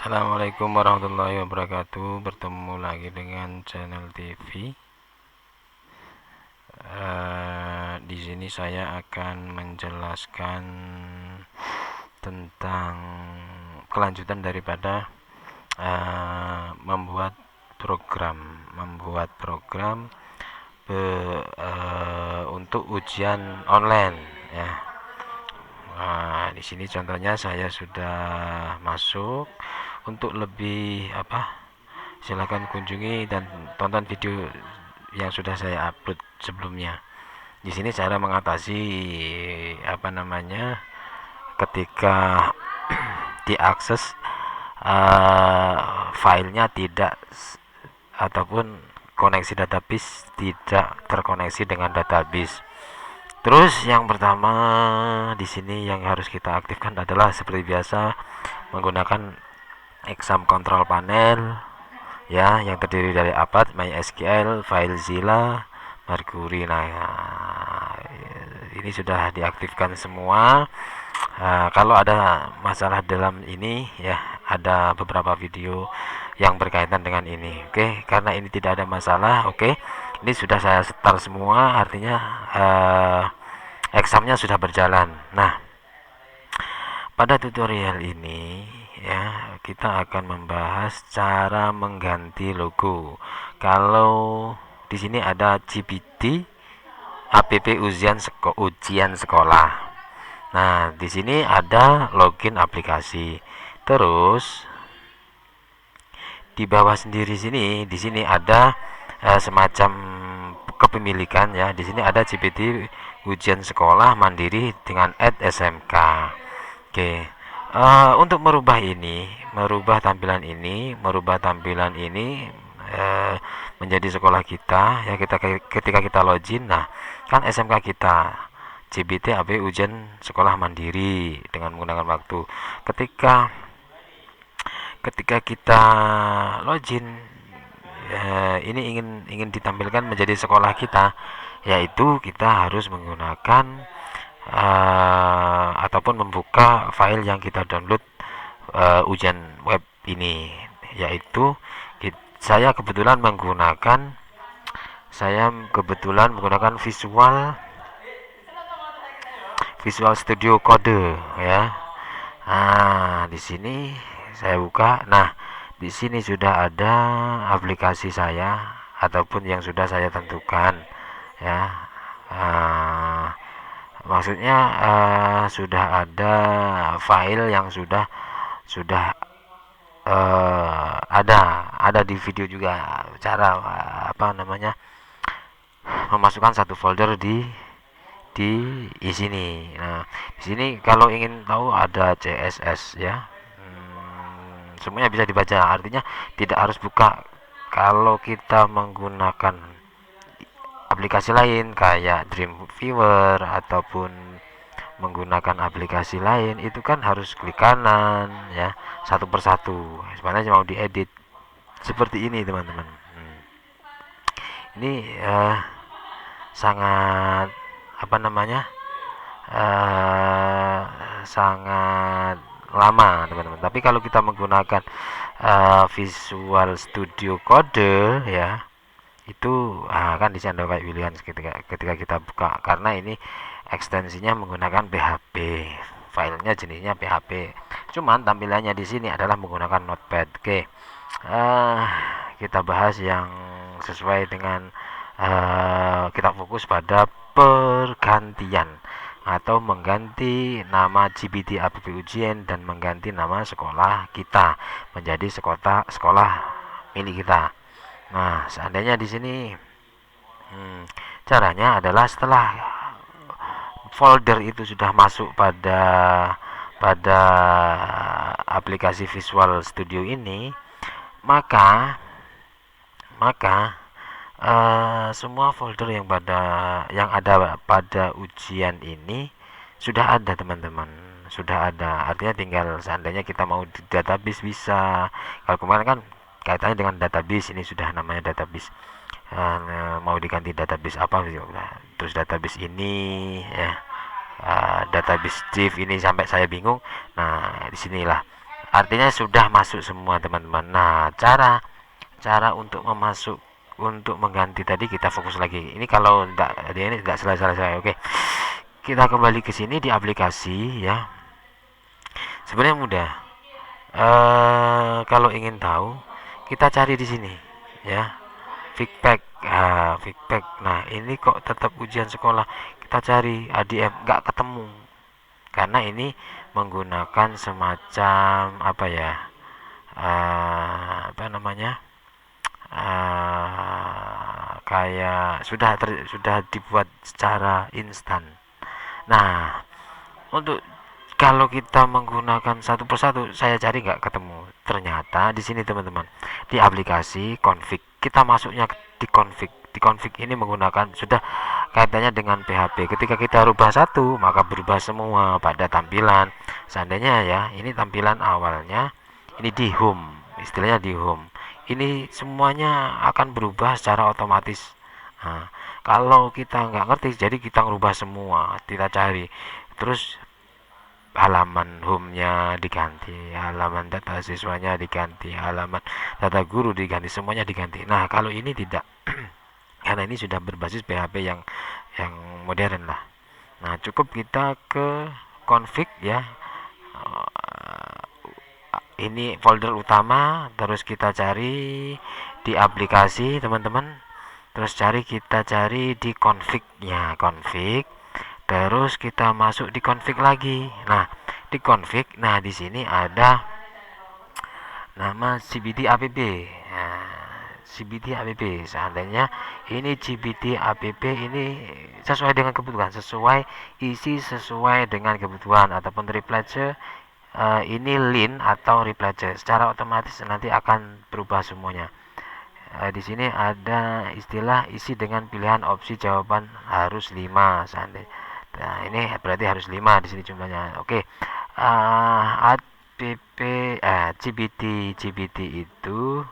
Assalamualaikum warahmatullahi wabarakatuh. Bertemu lagi dengan channel TV. Di sini saya akan menjelaskan tentang kelanjutan daripada membuat program untuk ujian online ya. Di sini contohnya saya sudah masuk. Untuk lebih silakan kunjungi dan tonton video yang sudah saya upload sebelumnya. Di sini cara mengatasi ketika diakses filenya tidak ataupun koneksi database tidak terkoneksi dengan database. Terus yang pertama di sini yang harus kita aktifkan adalah seperti biasa menggunakan exam control panel ya, yang terdiri dari Apache, MySQL, FileZilla, Mercury. Nah, ini sudah diaktifkan semua. Kalau ada masalah dalam ini ya, ada beberapa video yang berkaitan dengan ini. Oke, karena ini tidak ada masalah. Oke, ini sudah saya setar semua, artinya examnya sudah berjalan. Nah, pada tutorial ini ya, kita akan membahas cara mengganti logo. Kalau di sini ada GPT app ujian sekolah. Nah, di sini ada login aplikasi. Terus di bawah sendiri sini, di sini ada semacam kepemilikan ya. Di sini ada GPT ujian sekolah mandiri dengan @smk. Oke. Untuk merubah tampilan ini menjadi sekolah kita ya, ketika kita login. Nah, kan SMK kita CBT AB ujian sekolah mandiri dengan menggunakan waktu. Ketika kita login, ini ingin ditampilkan menjadi sekolah kita, yaitu kita harus menggunakan ataupun membuka file yang kita download ujian web ini, yaitu saya kebetulan menggunakan Visual Studio Code ya. Nah, di sini saya buka. Nah, di sini sudah ada aplikasi saya ataupun yang sudah saya tentukan ya. Maksudnya sudah ada file yang sudah ada di video juga, cara memasukkan satu folder di sini. Nah, di sini kalau ingin tahu ada CSS ya. Semuanya bisa dibaca, artinya tidak harus buka. Kalau kita menggunakan aplikasi lain kayak Dreamweaver ataupun menggunakan aplikasi lain, itu kan harus klik kanan ya, satu persatu. Sebenarnya mau diedit seperti ini teman-teman. Ini sangat sangat lama teman-teman. Tapi kalau kita menggunakan Visual Studio Code ya, itu kan di sini ada kayak pilihan ketika kita buka, karena ini ekstensinya menggunakan PHP, filenya jenisnya PHP, cuman tampilannya di sini adalah menggunakan Notepad. Oke, kita bahas yang sesuai dengan kita fokus pada pergantian atau mengganti nama GPT app ujian dan mengganti nama sekolah kita menjadi sekolah milik kita. Nah, seandainya di sini caranya adalah setelah folder itu sudah masuk pada aplikasi Visual Studio ini, maka semua folder yang ada pada ujian ini sudah ada teman-teman, sudah ada. Artinya tinggal seandainya kita mau di database bisa. Kalau kemarin kan kaitannya dengan database, ini sudah namanya database. Mau diganti database apa gitu. Terus database ini ya, database div ini sampai saya bingung. Nah, disinilah artinya sudah masuk semua teman-teman. Nah, cara cara untuk mengganti tadi kita fokus lagi. Ini kalau tidak dia ini tidak selesai. Oke, kita kembali ke sini di aplikasi ya. Sebenarnya mudah. Kalau ingin tahu, kita cari di sini ya. Feedback, feedback. Nah, ini kok tetap ujian sekolah. Kita cari ADM nggak ketemu karena ini menggunakan semacam apa ya? Apa namanya? Kayak sudah dibuat secara instan. Nah, untuk kalau kita menggunakan satu persatu, saya cari nggak ketemu. Ternyata di sini teman-teman, di aplikasi config, kita masuknya di config ini menggunakan sudah kaitannya dengan PHP. Ketika kita rubah satu, maka berubah semua pada tampilan. Seandainya ya, ini tampilan awalnya, ini di home, istilahnya di home. Ini semuanya akan berubah secara otomatis. Nah, kalau kita nggak ngerti, jadi kita ngerubah semua, kita cari. Terus halaman home-nya diganti, halaman data siswanya diganti, halaman data guru diganti, semuanya diganti. Nah, kalau ini tidak, karena ini sudah berbasis PHP yang modern lah. Nah, cukup kita ke config ya. Ini folder utama, terus kita cari di aplikasi teman-teman. Terus kita cari di config-nya, config. Terus kita masuk di config lagi. Nah, di config, nah di sini ada nama CBT app. Nah, CBT app. Seandainya ini CBT app ini sesuai dengan kebutuhan, sesuai isi sesuai dengan kebutuhan ataupun reply ini lin atau reply secara otomatis nanti akan berubah semuanya. Di sini ada istilah isi dengan pilihan opsi jawaban harus 5 seandainya. Nah, ini berarti harus 5 di sini jumlahnya. Oke. App GBT itu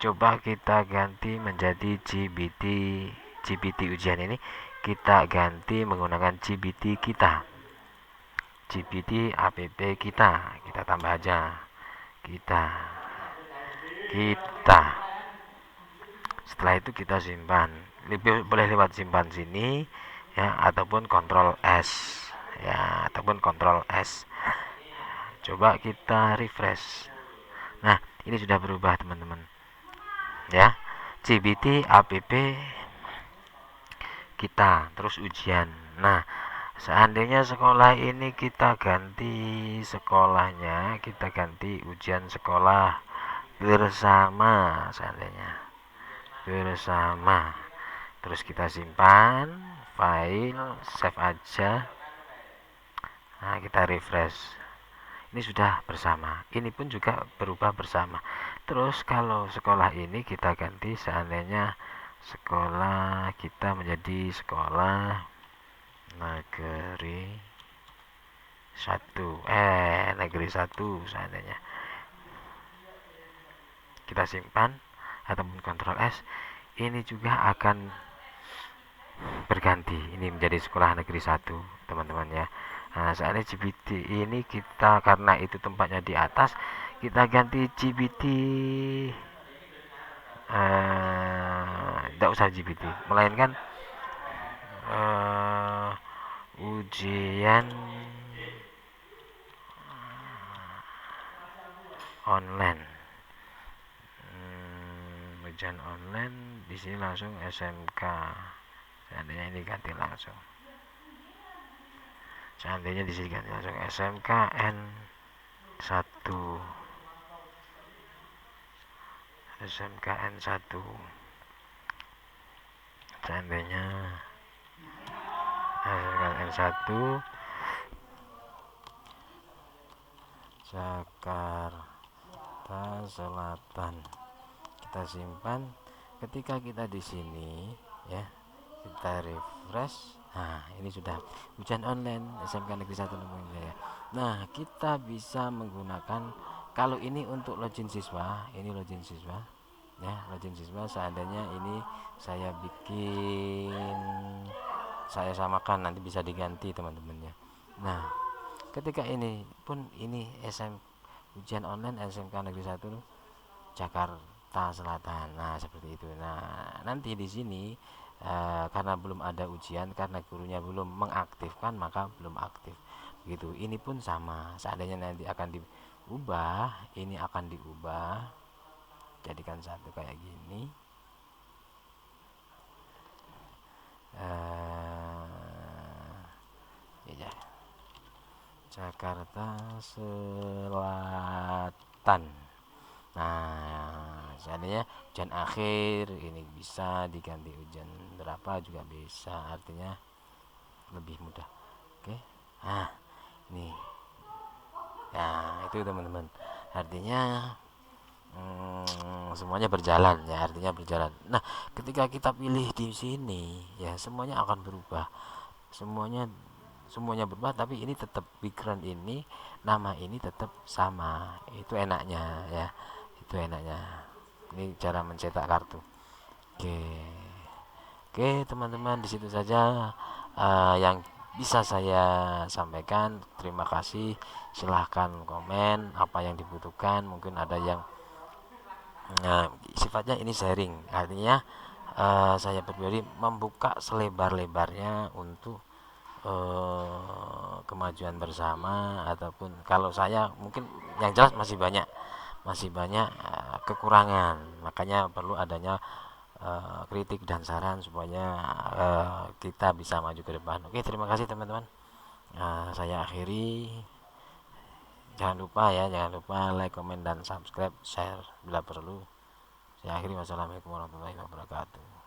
coba kita ganti menjadi GBT ujian ini kita ganti menggunakan GBT kita. GBT app kita tambah aja. Kita setelah itu kita simpan, boleh lewat simpan sini ya, ataupun Ctrl S ya, ataupun Ctrl S. Coba kita refresh. Nah, ini sudah berubah teman-teman ya. GBT app kita terus ujian. Nah, seandainya sekolah ini kita ganti sekolahnya, kita ganti ujian sekolah bersama seandainya bersama, terus kita simpan file, save aja. Nah, kita refresh, ini sudah bersama, ini pun juga berubah bersama. Terus kalau sekolah ini kita ganti, seandainya sekolah kita menjadi sekolah negeri 1 seandainya, kita simpan ataupun Ctrl S, ini juga akan berganti, ini menjadi sekolah negeri 1 teman-teman ya. Nah, saatnya GBT ini kita karena itu tempatnya di atas, kita ganti GBT, tidak usah GBT, melainkan ujian online. Ujian online di sini langsung SMK. Seandainya ini ganti langsung. Seandainya di sini ganti langsung SMKN 1. SMKN 1. Seandainya SMKN 1 Jakarta Selatan. Kita simpan. Ketika kita di sini ya, kita refresh. Nah, ini sudah ujian online SMK Negeri 1 ya. Nah, kita bisa menggunakan, kalau ini untuk login siswa, ini login siswa ya, login siswa. Seandainya ini saya bikin, saya samakan, nanti bisa diganti teman-teman ya. Nah, ketika ini pun ini ujian online SMK Negeri 1 Jakarta Selatan. Nah, seperti itu. Nah, nanti di sini karena belum ada ujian, karena gurunya belum mengaktifkan, maka belum aktif. Begitu. Ini pun sama. Seandainya nanti akan diubah, ini akan diubah. Jadikan satu kayak gini. Ya, Jakarta Selatan. Nah, seandainya ujian akhir ini bisa diganti ujian berapa juga bisa, artinya lebih mudah. Oke. Nah, ini. Nah, itu teman-teman. Artinya semuanya berjalan ya, artinya berjalan. Nah, ketika kita pilih di sini ya semuanya akan berubah. Semuanya semuanya berubah, tapi ini tetap background ini, nama ini tetap sama. Itu enaknya ya. Itu enaknya. Ini cara mencetak kartu. Oke. Oke, teman-teman, di situ saja yang bisa saya sampaikan. Terima kasih. Silahkan komen apa yang dibutuhkan. Mungkin ada yang sifatnya ini sharing. Artinya saya pribadi membuka selebar-lebarnya untuk kemajuan bersama, ataupun kalau saya mungkin yang jelas masih banyak kekurangan, makanya perlu adanya kritik dan saran supaya kita bisa maju ke depan. Oke, terima kasih teman-teman. Saya akhiri. Jangan lupa like, comment, dan subscribe, share bila perlu. Saya akhiri. Wassalamualaikum warahmatullahi wabarakatuh.